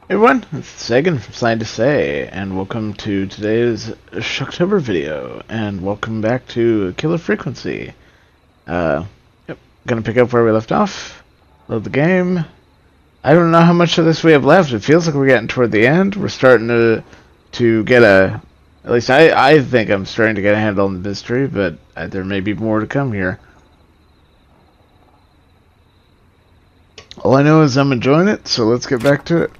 Hey everyone, it's Sagan from Science to Say, and welcome to today's Shocktober video, and welcome back to Killer Frequency. Yep, gonna pick up where we left off, load the game. I don't know how much of this we have left. It feels like we're getting toward the end. We're starting to get at least I think I'm starting to get a handle on the mystery, but there may be more to come here. All I know is I'm enjoying it, so let's get back to it.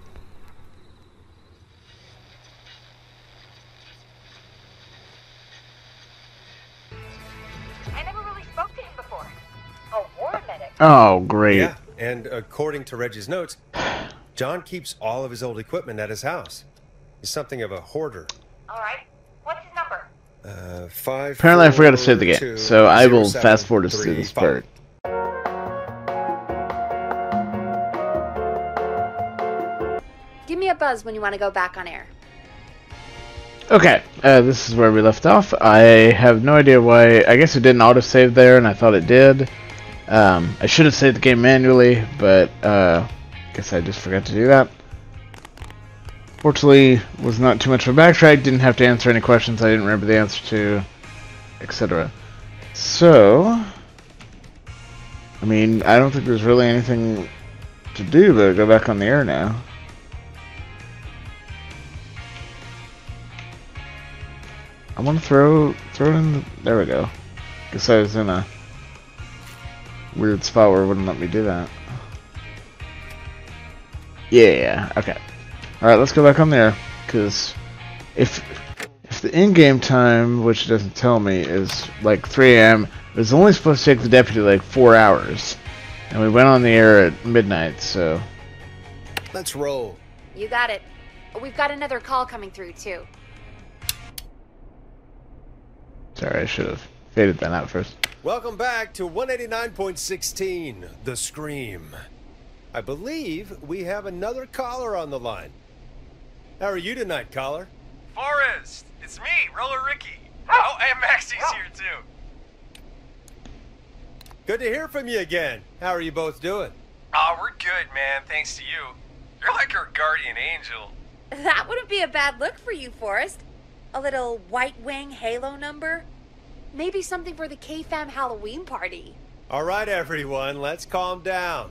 I never really spoke to him before. A war medic. Oh, great. Yeah, and according to Reggie's notes, John keeps all of his old equipment at his house. He's something of a hoarder. All right. What's his number? Five. Apparently I forgot to save the game, so I will fast forward us through this part. Give me a buzz when you want to go back on air. Okay, this is where we left off. I have no idea why. I guess it didn't autosave there, and I thought it did. I should have saved the game manually, but guess I just forgot to do that. Fortunately, was not too much of a backtrack. Didn't have to answer any questions I didn't remember the answer to, etc. So, I mean, I don't think there's really anything to do but go back on the air now. I want to throw it in. There we go. Guess I was in a weird spot where it wouldn't let me do that. Yeah. Okay. All right. Let's go back on there. Because if the in-game time, which it doesn't tell me, is like 3 a.m., it was only supposed to take the deputy like 4 hours, and we went on the air at midnight. So Let's roll. You got it. We've got another call coming through, too. sorry, I should have faded that out first. Welcome back to 189.16, The Scream. I believe we have another caller on the line. How are you tonight, caller? Forrest, it's me, Roller Ricky. Oh, and Maxie's here too. Good to hear from you again. How are you both doing? Oh, we're good, man, thanks to you. You're like our guardian angel. That wouldn't be a bad look for you, Forrest. A little White Wing Halo number? Maybe something for the K-Fam Halloween party. All right, everyone, let's calm down.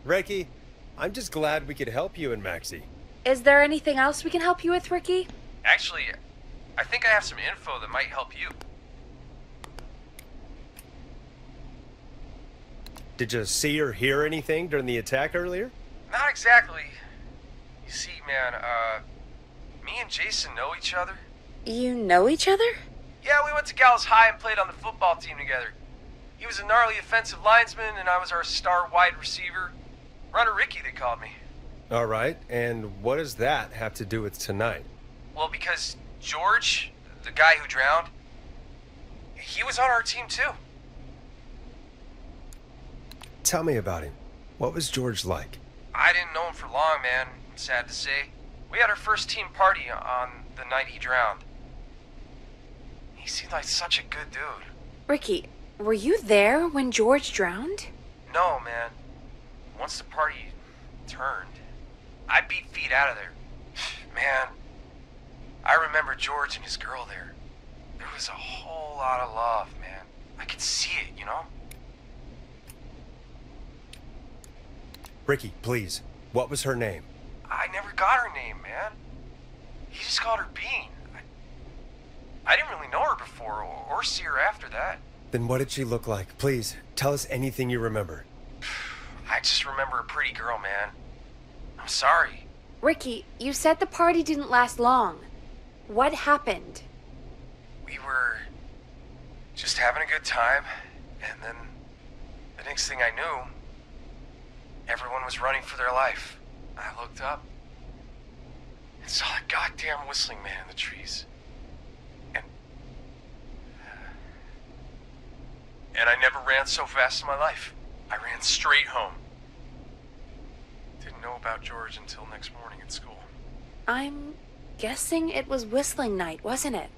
Ricky, I'm just glad we could help you and Maxie. Is there anything else we can help you with, Ricky? Actually, I think I have some info that might help you. Did you see or hear anything during the attack earlier? Not exactly. You see, man, me and Jason know each other. You know each other? Yeah, we went to Gallows High and played on the football team together. He was a gnarly offensive linesman, and I was our star wide receiver. Runner Ricky, they called me. All right, and what does that have to do with tonight? Well, because George, the guy who drowned, he was on our team too. Tell me about him. What was George like? I didn't know him for long, man. Sad to say. We had our first team party on the night he drowned. He seemed like such a good dude. Ricky, were you there when George drowned? No, man. Once the party turned, I beat feet out of there. Man, I remember George and his girl there. There was a whole lot of love, man. I could see it, you know? Ricky, please. What was her name? I never got her name, man. He just called her Bean. I didn't really know her before or see her after that. Then what did she look like? Please, tell us anything you remember. I just remember a pretty girl, man. I'm sorry. Ricky, you said the party didn't last long. What happened? We were just having a good time, and then the next thing I knew, everyone was running for their life. I looked up and saw that goddamn whistling man in the trees. And I never ran so fast in my life. I ran straight home. Didn't know about George until next morning at school. I'm guessing it was whistling night, wasn't it?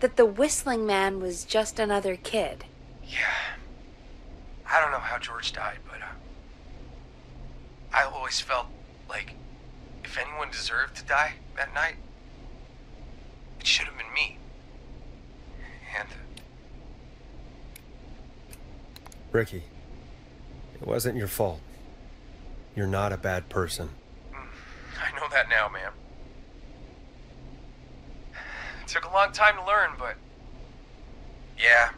That the whistling man was just another kid. Yeah. I don't know how George died, but I always felt like if anyone deserved to die that night, it should have been me. And Ricky, it wasn't your fault. You're not a bad person. I know that now, ma'am. It took a long time to learn, but yeah,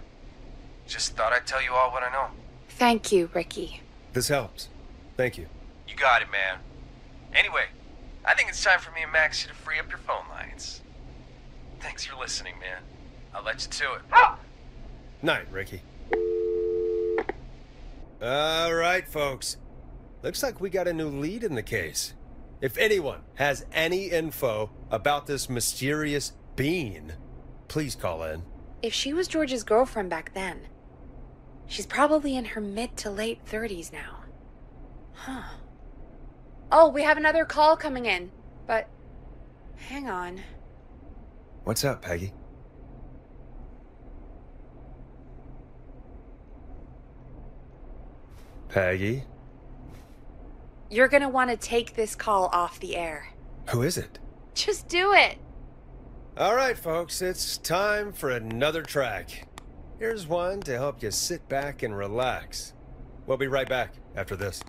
just thought I'd tell you all what I know. Thank you, Ricky. This helps. Thank you. You got it, man. Anyway, I think it's time for me and Max to free up your phone lines. Thanks for listening, man. I'll let you to it. Night, Ricky. All right, folks. Looks like we got a new lead in the case. If anyone has any info about this mysterious being, please call in. If she was George's girlfriend back then, she's probably in her mid to late 30s now. Huh. Oh, we have another call coming in, but hang on. What's up, Peggy? Peggy? You're gonna want to take this call off the air. Who is it? Just do it. All right, folks, it's time for another track. Here's one to help you sit back and relax. We'll be right back after this.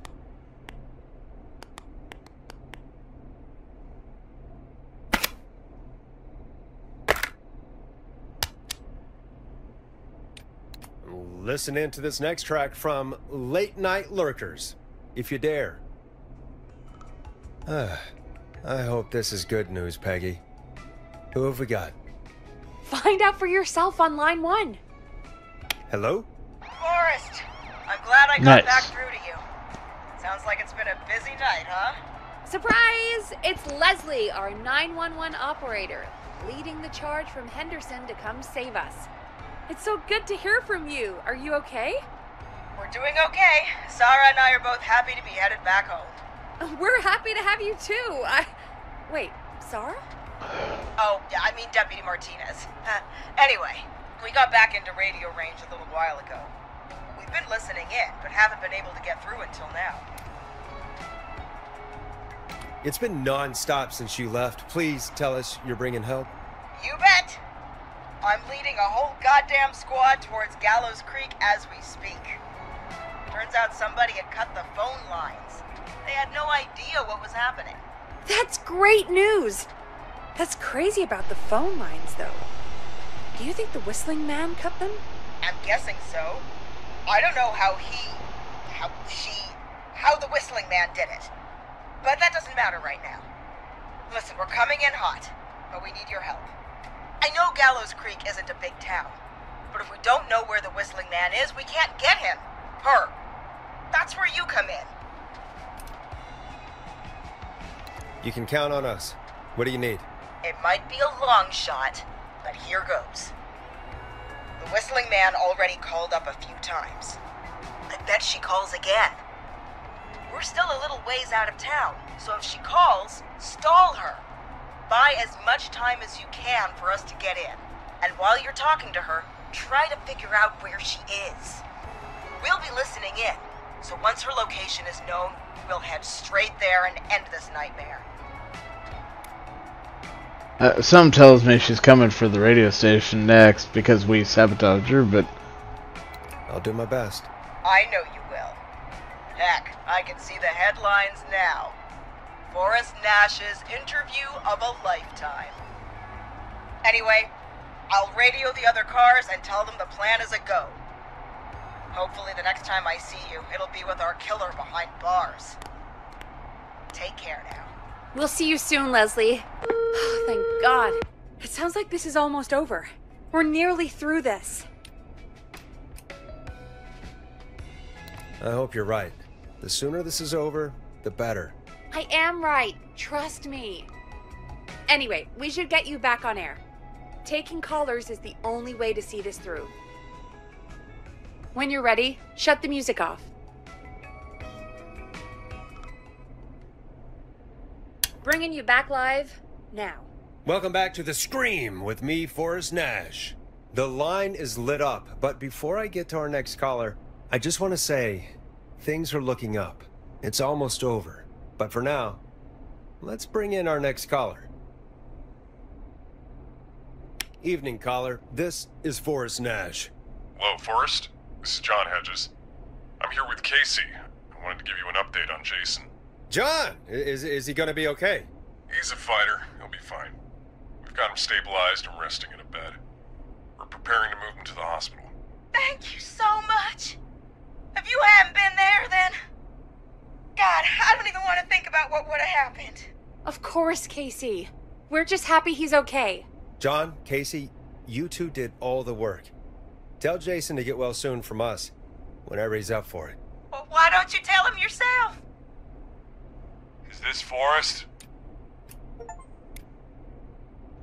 Listen in to this next track from Late Night Lurkers, if you dare. I hope this is good news, Peggy. Who have we got? Find out for yourself on line 1. Hello? Forrest, I'm glad I got Nice. back through to you. Sounds like it's been a busy night, huh? Surprise! It's Leslie, our 911 operator, leading the charge from Henderson to come save us. It's so good to hear from you. Are you okay? We're doing okay. Sarah and I are both happy to be headed back home. We're happy to have you too. Wait, Sarah? Oh, yeah, I mean Deputy Martinez. Anyway, we got back into radio range a little while ago. We've been listening in, but haven't been able to get through until now. It's been non-stop since you left. Please tell us you're bringing help. You bet! I'm leading a whole goddamn squad towards Gallows Creek as we speak. Turns out somebody had cut the phone lines. They had no idea what was happening. That's great news. That's crazy about the phone lines, though. Do you think the whistling man cut them? I'm guessing so. I don't know how the whistling man did it. But that doesn't matter right now. Listen, we're coming in hot, but we need your help. I know Gallows Creek isn't a big town, but if we don't know where the whistling man is, we can't get him. Her. That's where you come in. You can count on us. What do you need? It might be a long shot, but here goes. The whistling man already called up a few times. I bet she calls again. We're still a little ways out of town, so if she calls, stall her. Buy as much time as you can for us to get in. And while you're talking to her, try to figure out where she is. We'll be listening in, so once her location is known, we'll head straight there and end this nightmare. Some tells me she's coming for the radio station next because we sabotaged her, but I'll do my best. I know you will. Heck, I can see the headlines now. Forrest Nash's interview of a lifetime. Anyway, I'll radio the other cars and tell them the plan is a go. Hopefully the next time I see you, it'll be with our killer behind bars. Take care now. We'll see you soon, Leslie. Oh, thank God. It sounds like this is almost over. We're nearly through this. I hope you're right. The sooner this is over, the better. I am right. Trust me. Anyway, we should get you back on air. Taking callers is the only way to see this through. When you're ready, shut the music off. Bringing you back live now. Welcome back to The Scream with me, Forrest Nash. The line is lit up, but before I get to our next caller, I just want to say, things are looking up. It's almost over. But for now, Let's bring in our next caller. Evening, caller. This is Forrest Nash. Hello, Forrest. This is John Hedges. I'm here with Casey. I wanted to give you an update on Jason. John! Is he gonna be okay? He's a fighter. He'll be fine. We've got him stabilized and resting in a bed. We're preparing to move him to the hospital. Thank you so much. If you hadn't been there, then... God, I don't even want to think about what would have happened. Of course, Casey. We're just happy he's okay. John, Casey, you two did all the work. Tell Jason to get well soon from us, whenever he's up for it. Well, why don't you tell him yourself? Is this Forrest?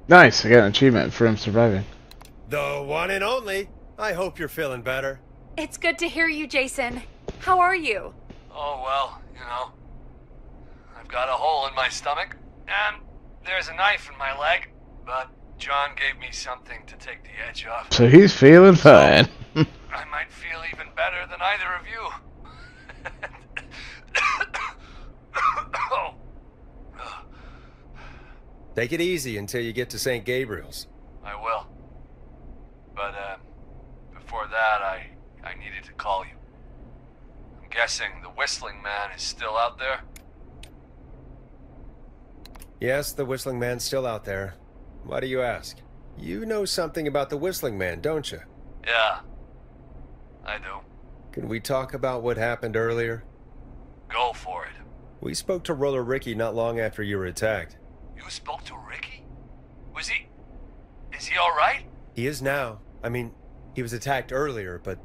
Nice, I got an achievement for him surviving. The one and only. I hope you're feeling better. It's good to hear you, Jason. How are you? Oh, well, you know. I've got a hole in my stomach, and there's a knife in my leg, but John gave me something to take the edge off. So he's feeling fine. I might feel even better than either of you. Oh. Take it easy until you get to St. Gabriel's. I will. But, before that, I needed to call you. I'm guessing the Whistling Man is still out there? Yes, the Whistling Man's still out there. Why do you ask? You know something about the Whistling Man, don't you? Yeah, I do. Can we talk about what happened earlier? Go for it. We spoke to Roller Ricky not long after you were attacked. You spoke to Ricky? Is he alright? He is now. I mean, he was attacked earlier, but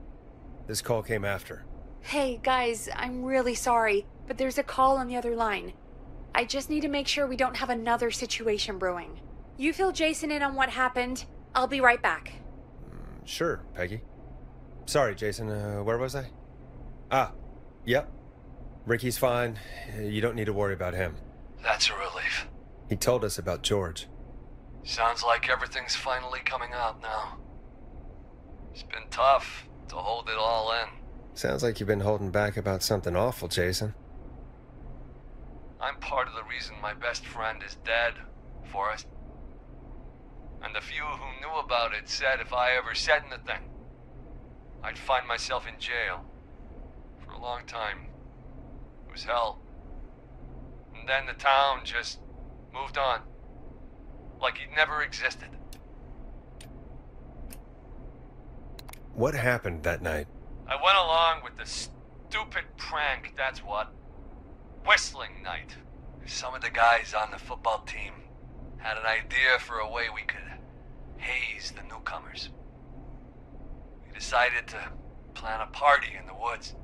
this call came after. Hey, guys, I'm really sorry, but there's a call on the other line. I just need to make sure we don't have another situation brewing. You fill Jason in on what happened. I'll be right back. Sure, Peggy. Sorry, Jason, where was I? Yep. Ricky's fine. You don't need to worry about him. That's a relief. He told us about George. Sounds like everything's finally coming out now. It's been tough to hold it all in. Sounds like you've been holding back about something awful, Jason. I'm part of the reason my best friend is dead, Forrest. And the few who knew about it said if I ever said anything, I'd find myself in jail. For a long time. It was hell. And then the town just moved on. Like it never existed. What happened that night? I went along with the stupid prank, that's what. Whistling night. Some of the guys on the football team had an idea for a way we could haze the newcomers. We decided to plan a party in the woods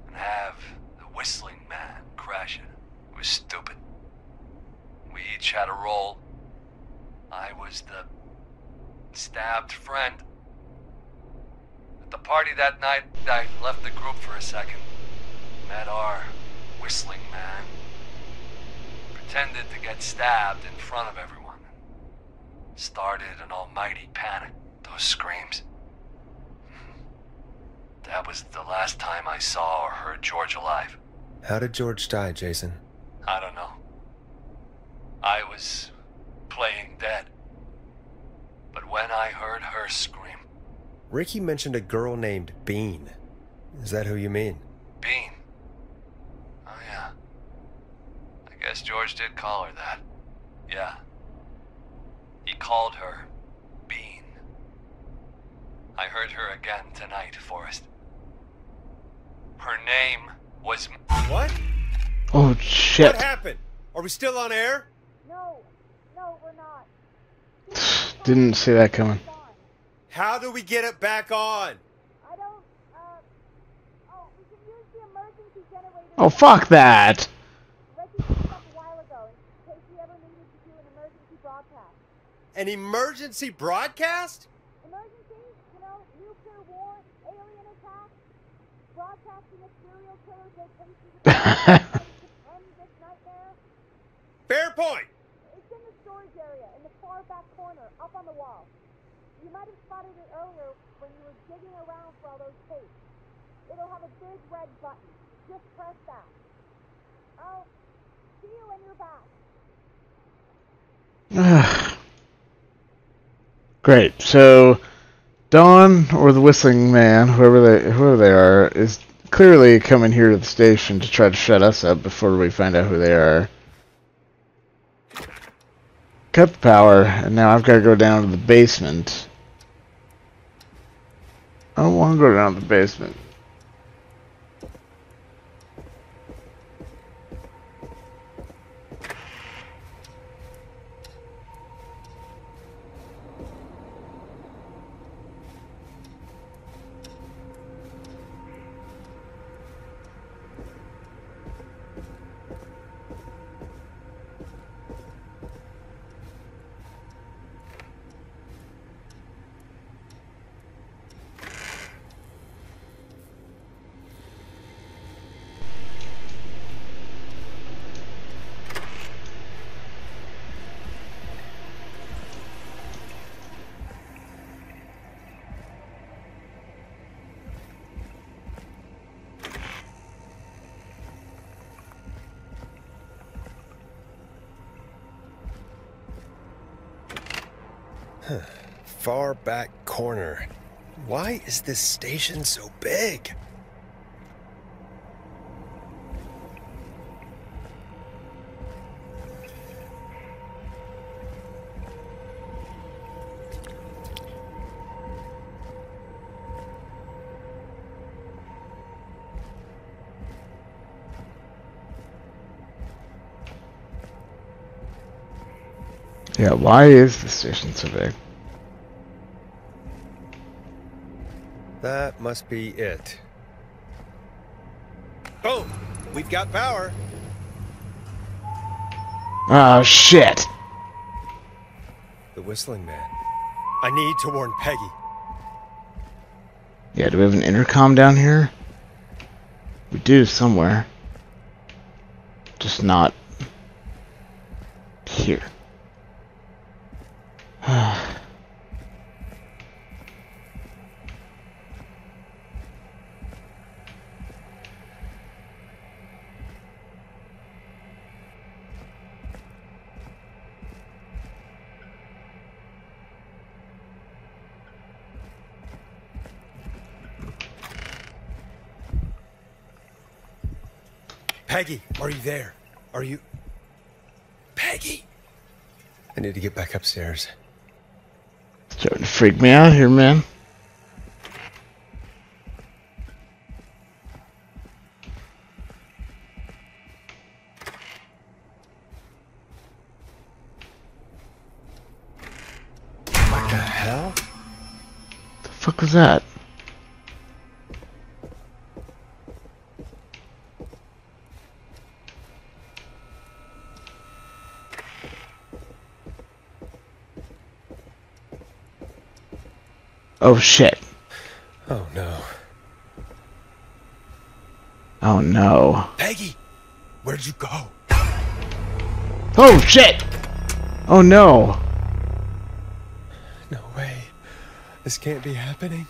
and have the Whistling Man crash it. It was stupid. We each had a role. I was the stabbed friend. At the party that night, I left the group for a second. Met our Whistling Man. Pretended to get stabbed in front of everyone. Started an almighty panic. Those screams. That was the last time I saw or heard George alive. How did George die, Jason? I don't know. I was playing dead. But when I heard her scream... Ricky mentioned a girl named Bean. Is that who you mean? Bean? Oh yeah. I guess George did call her that. Yeah. He called her Bean. I heard her again tonight, Forrest. Her name was... What? Oh, shit. What happened? Are we still on air? No, we're not. Didn't see that coming. How do we get it back on? I don't, we can use the emergency generator. Oh, fuck that. Reggie picked it up a while ago in case we ever needed to do an emergency broadcast. An emergency broadcast? Emergency, nuclear war, alien attack, broadcasting a serial killer's location to end this nightmare. Fair point. It's in the storage area in the far back corner, up on the wall. You might have spotted it earlier when you were digging around for all those tapes. It'll have a big red button. Just press that. Oh, see you when you're back. Great. So, Dawn or the Whistling Man, whoever they are, is clearly coming here to the station to try to shut us up before we find out who they are. Cut the power, and now I've got to go down to the basement. I don't want to go down to the basement. Far back corner. Why is this station so big? Yeah, why is the station so big? That must be it. Boom! We've got power. Oh, shit! The Whistling Man. I need to warn Peggy. Yeah, do we have an intercom down here? We do somewhere. Just not here. Peggy, are you there? Are you... Peggy! I need to get back upstairs. Starting to freak me out here, man. What the hell? The fuck was that? Oh shit. Oh no. Oh no. Peggy! Where'd you go? Oh shit! Oh no. No way. This can't be happening.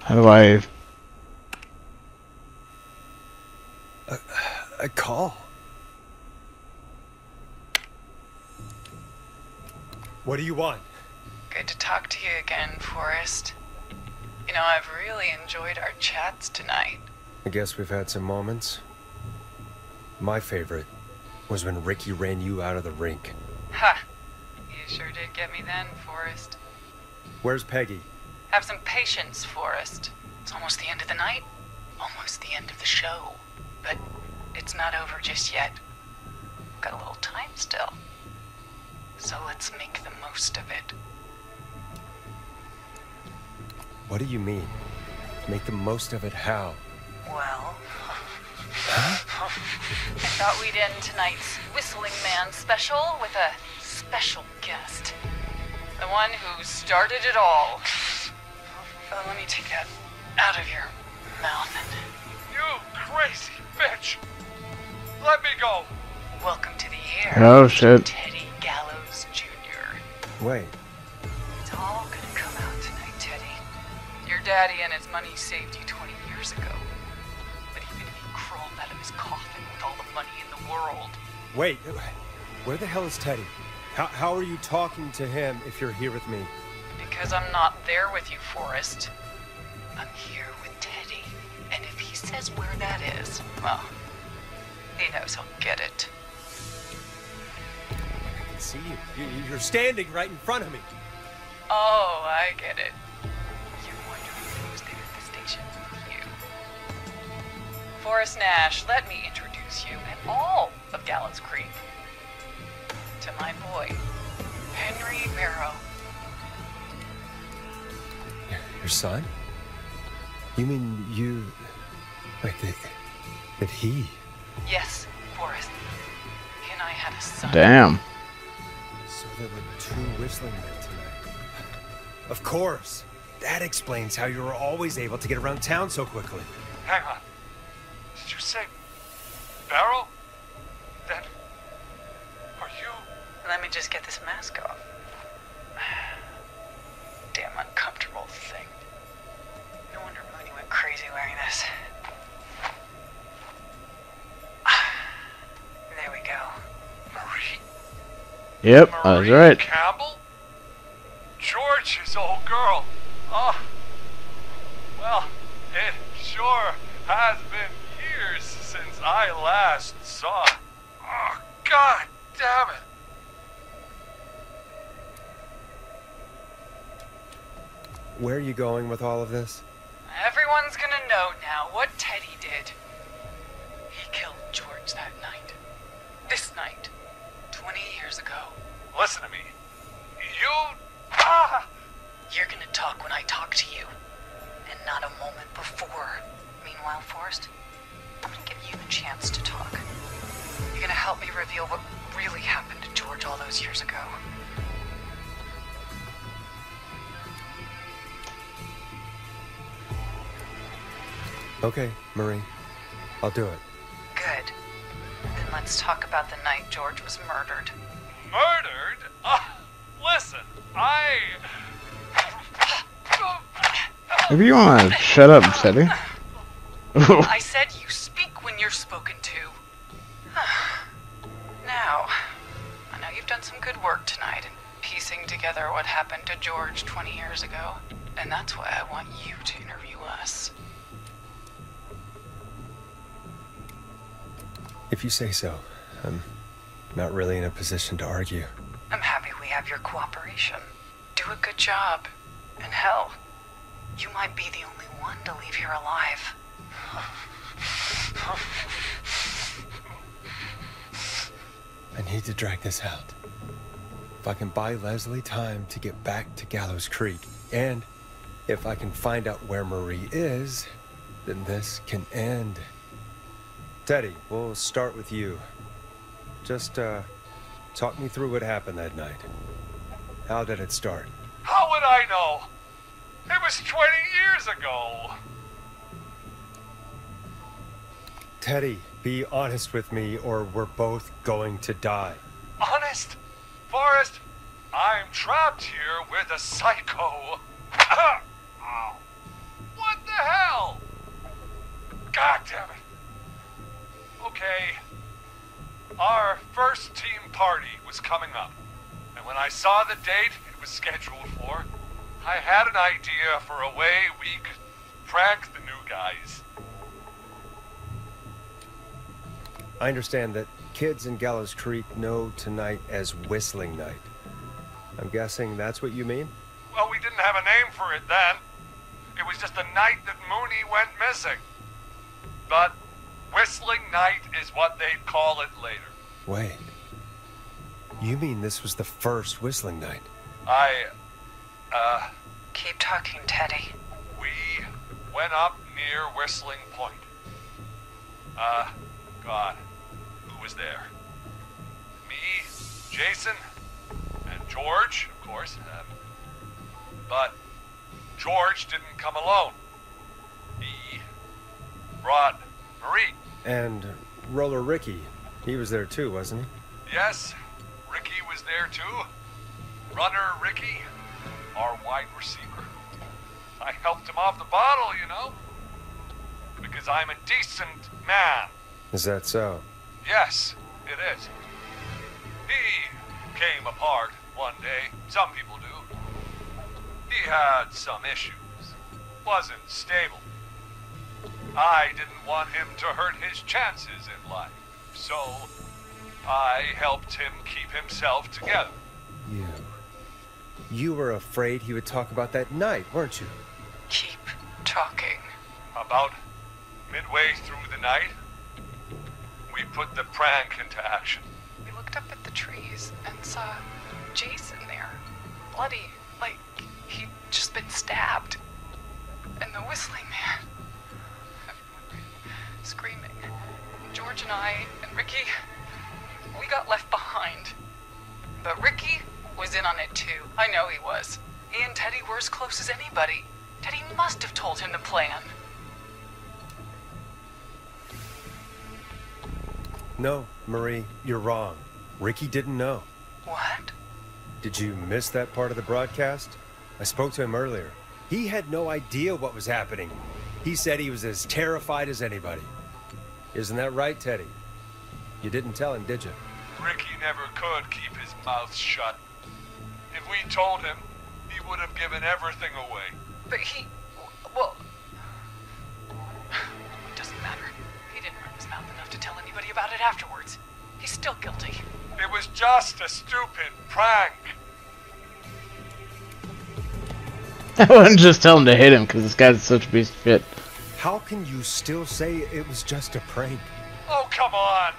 How do I... A call? What do you want? Good to talk to you again, Forrest. You know, I've really enjoyed our chats tonight. I guess we've had some moments. My favorite was when Ricky ran you out of the rink. Ha! You sure did get me then, Forrest. Where's Peggy? Have some patience, Forrest. It's almost the end of the night. Almost the end of the show. But it's not over just yet. Got a little time still. So let's make the most of it. What do you mean? Make the most of it how? Well... I thought we'd end tonight's Whistling Man special with a special guest. The one who started it all. Let me take that out of your mouth and... You crazy bitch! Let me go! Welcome to the air. Oh shit. Teddy Gallows Jr. Wait. It's all gonna come out tonight, Teddy. Your daddy and his money saved you 20 years ago. But even if he crawled out of his coffin with all the money in the world... Wait, where the hell is Teddy? How are you talking to him if you're here with me? Because I'm not there with you, Forrest. I'm here with Teddy. And if he says where that is, well, he knows he'll get it. I can see you. You're standing right in front of me. Oh, I get it. You're wondering who's there at the station with you. Forrest Nash, let me introduce you and all of Gallows Creek to my boy, Henry Barrow. Your son? You mean you... Wait, that he... Yes, Forrest. He and I had a son. Damn. So there were two whistling men tonight. Of course. That explains how you were always able to get around town so quickly. Hang on. Did you say Barrow? Then are you? Let me just get this mask off. Damn uncomfortable thing. No wonder Mooney went crazy wearing this. There we go. Marie? Yep, I was right. Campbell? George's old girl. Oh. Well, it sure has been years since I last saw it. Oh, God damn it. Where are you going with all of this? Everyone's gonna know now what Teddy did. He killed George that night. This night. 20 years ago. Listen to me. You... You're gonna talk when I talk to you. And not a moment before. Meanwhile, Forrest, I'm gonna give you the chance to talk. You're gonna help me reveal what really happened to George all those years ago. Okay, Marie. I'll do it. Good. Then let's talk about the night George was murdered. Murdered? Listen, If you want to shut up, Teddy. I said you speak when you're spoken to. Now, I know you've done some good work tonight in piecing together what happened to George 20 years ago. And that's why I want you to interview us. If you say so. I'm not really in a position to argue. I'm happy we have your cooperation. Do a good job. And hell, you might be the only one to leave here alive. I need to drag this out. If I can buy Leslie time to get back to Gallows Creek, and if I can find out where Marie is, then this can end. Teddy, we'll start with you. Just, talk me through what happened that night. How did it start? how would I know? It was 20 years ago. Teddy, be honest with me or we're both going to die. Honest? Forrest, I'm trapped here with a psycho. What the hell? God damn it. Okay. Our first team party was coming up. And when I saw the date it was scheduled for, I had an idea for a way we could prank the new guys. I understand that kids in Gallows Creek know tonight as Whistling Night. I'm guessing that's what you mean? Well, we didn't have a name for it then. It was just the night that Mooney went missing. But Whistling Night is what they'd call it later. Wait. You mean this was the first Whistling Night? Keep talking, Teddy. We went up near Whistling Point. God, who was there? Me, Jason, and George, of course. But George didn't come alone. He brought Marie. And Roller Ricky, he was there too, wasn't he? Yes, Ricky was there too. Runner Ricky, our wide receiver. I helped him off the bottle, you know? Because I'm a decent man. Is that so? Yes, it is. He came apart one day. Some people do. He had some issues. Wasn't stable. I didn't want him to hurt his chances in life. So, I helped him keep himself together. You were afraid he would talk about that night, weren't you? Keep talking. About midway through the night, we put the prank into action. We looked up at the trees and saw Jason there. Bloody, like he'd just been stabbed. And the whistling man. Screaming. George and I and Ricky, we got left behind. But Ricky was in on it too. I know he was. He and Teddy were as close as anybody. Teddy must have told him the plan. No, Marie, you're wrong. Ricky didn't know. What? Did you miss that part of the broadcast? I spoke to him earlier. He had no idea what was happening. He said he was as terrified as anybody. Isn't that right, Teddy? You didn't tell him, did you? Ricky never could keep his mouth shut. If we told him, he would have given everything away. But well, it doesn't matter. He didn't run his mouth enough to tell anybody about it afterwards. He's still guilty. It was just a stupid prank. I wouldn't just tell him to hit him because this guy's such a piece of shit. How can you still say it was just a prank? Oh, come on.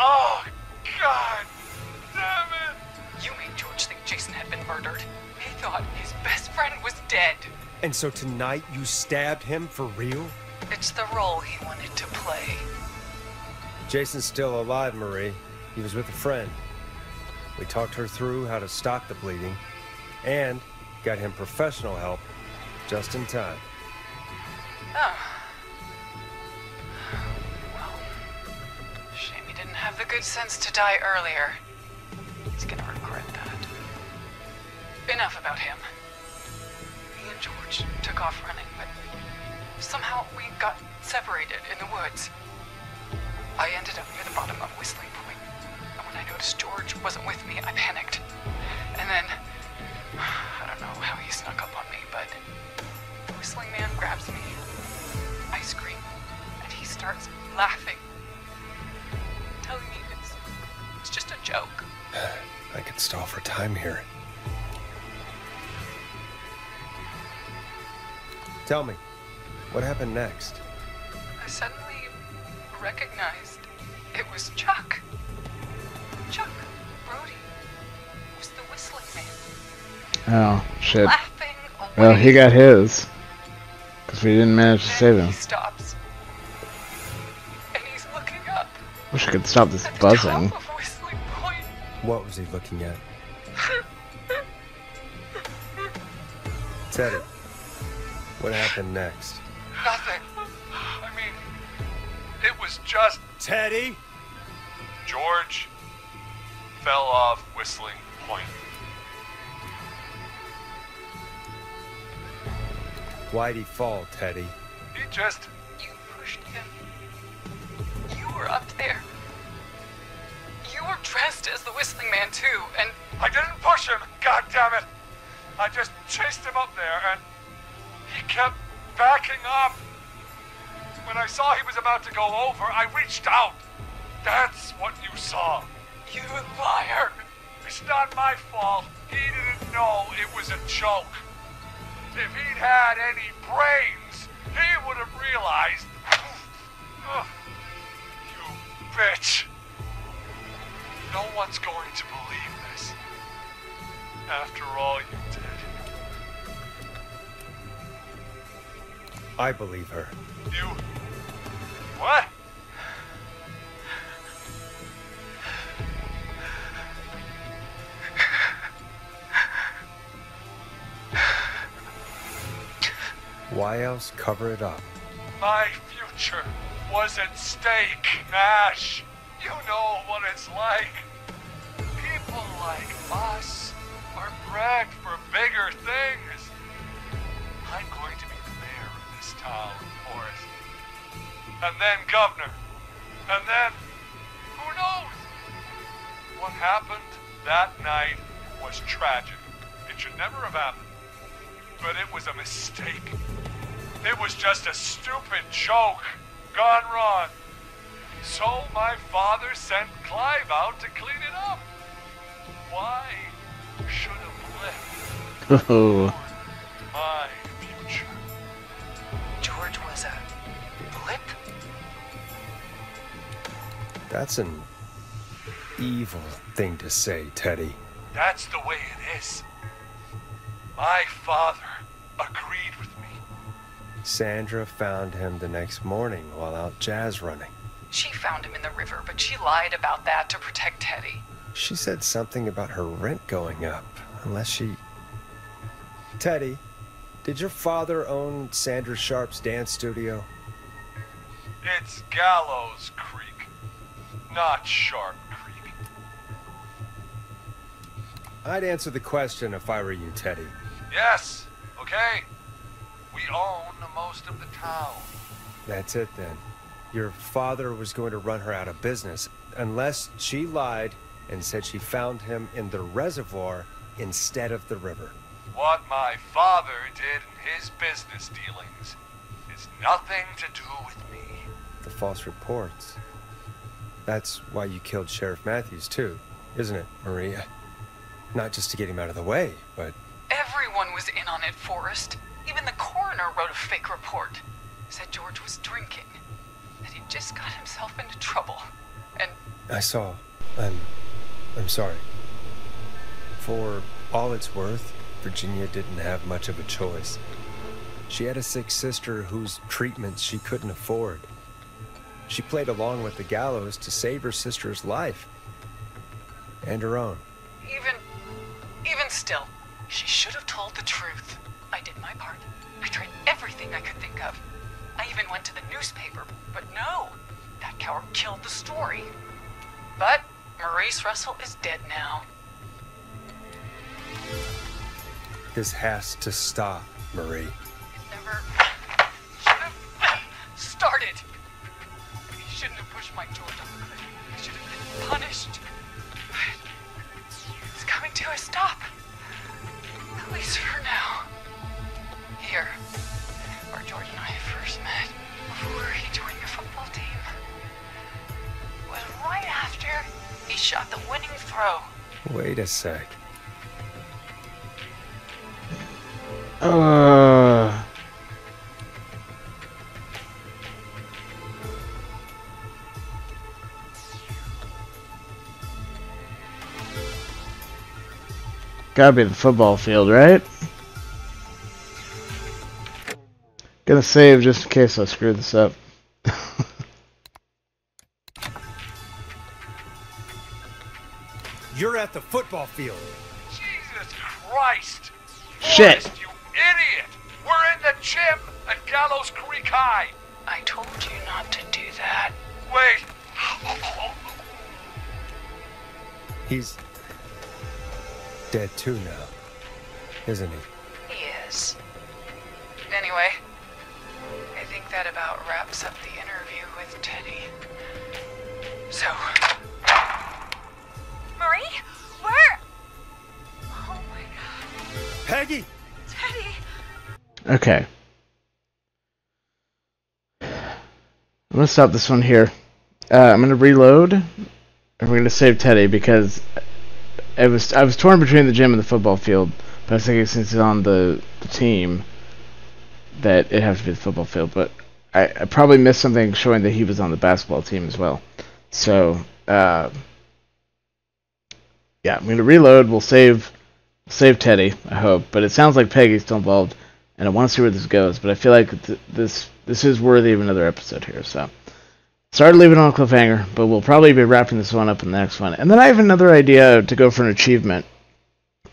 Oh, God damn it. You made George think Jason had been murdered. He thought his best friend was dead. And so tonight you stabbed him for real? It's the role he wanted to play. Jason's still alive, Marie. He was with a friend. We talked her through how to stop the bleeding and got him professional help just in time. Oh. Well, shame he didn't have the good sense to die earlier. He's gonna regret that. Enough about him. Me and George took off running, but somehow we got separated in the woods. I ended up near the bottom of Whistling Point, and when I noticed George wasn't with me, I panicked. And then, I don't know how he snuck up on me, but the Whistling Man grabs me. I scream, and he starts laughing, telling me it's just a joke. I could stall for time here. Tell me, what happened next? I suddenly recognized it was Chuck. Chuck Brody was the Whistling Man. Oh, shit. Laughing away. Well, he got his. Because we didn't manage to save him. He stops. And he's looking up. Wish I could stop this at the buzzing. top of Whistling Point. What was he looking at? Teddy, what happened next? Nothing. I mean, it was just Teddy? George fell off Whistling Point. Why'd he fall, Teddy? He just... You pushed him. You were up there. You were dressed as the Whistling Man too, and I didn't push him, God damn it! I just chased him up there and he kept backing up. When I saw he was about to go over, I reached out. That's what you saw. you liar. It's not my fault. He didn't know it was a joke. If he'd had any brains, he would have realized. Ugh. You bitch. No one's going to believe this. After all you did. I believe her. You... What? Why else cover it up? My future was at stake, Nash. You know what it's like. People like us are bred for bigger things. then governor, and then, who knows? What happened that night was tragic. It should never have happened. But it was a mistake. It was just a stupid joke gone wrong. So my father sent Clive out to clean it up. Why should have left Oh. my future? George was a blip? That's an evil thing to say, Teddy. That's the way it is. My father agreed with me. Sandra found him the next morning while out jazz running. She found him in the river, but she lied about that to protect Teddy. She said something about her rent going up, unless she... Teddy, did your father own Sandra Sharp's dance studio? It's Gallows Creek, not Sharp Creek. I'd answer the question if I were you, Teddy. Yes, okay. We own most of the town. That's it then. Your father was going to run her out of business, unless she lied and said she found him in the reservoir instead of the river. What my father did in his business dealings is nothing to do with me. The false reports. That's why you killed Sheriff Matthews too, isn't it, Maria? Not just to get him out of the way, but... Everyone was in on it, Forrest. Even the coroner wrote a fake report. Said George was drinking. That he just got himself into trouble. And... I saw. I'm sorry. For all it's worth, Virginia didn't have much of a choice. She had a sick sister whose treatments she couldn't afford. She played along with the gallows to save her sister's life. And her own. Even still, she should have told the truth. I did my part. I tried everything I could think of. I even went to the newspaper, but no. That coward killed the story. But Maurice Russell is dead now. This has to stop, Marie. It never should have started. He shouldn't have pushed my George off the cliff. He should have been punished. But it's coming to a stop. At least for now. Here, where George and I first met, before he joined the football team, was right after he shot the winning throw. Wait a sec. Gotta be the football field, right? Gonna save just in case I screw this up. You're at the football field. Jesus Christ! Shit! Forrest, you idiot! We're in the gym at Gallows Creek High! I told you not to do that. Wait! He's dead too now, isn't he? He is. Anyway, I think that about wraps up the interview with Teddy. So... Marie? Where? Oh my god. Peggy! Teddy! Okay. I'm gonna stop this one here. I'm gonna reload, and we're gonna save Teddy because I was torn between the gym and the football field, but I was thinking since he's on the team that it has to be the football field. But I probably missed something showing that he was on the basketball team as well. So yeah, I'm gonna reload. We'll save Teddy, I hope. But it sounds like Peggy's still involved, and I want to see where this goes. But I feel like this is worthy of another episode here. So sorry to leave it on a cliffhanger, but we'll probably be wrapping this one up in the next one. And then I have another idea to go for an achievement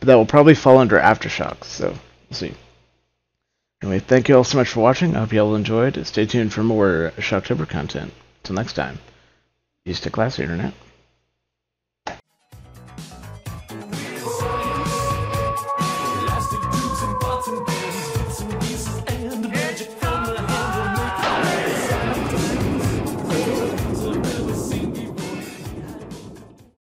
that will probably fall under Aftershocks. So we'll see. Anyway, thank you all so much for watching. I hope you all enjoyed. Stay tuned for more Shocktober content. Until next time, you stay classy, Internet.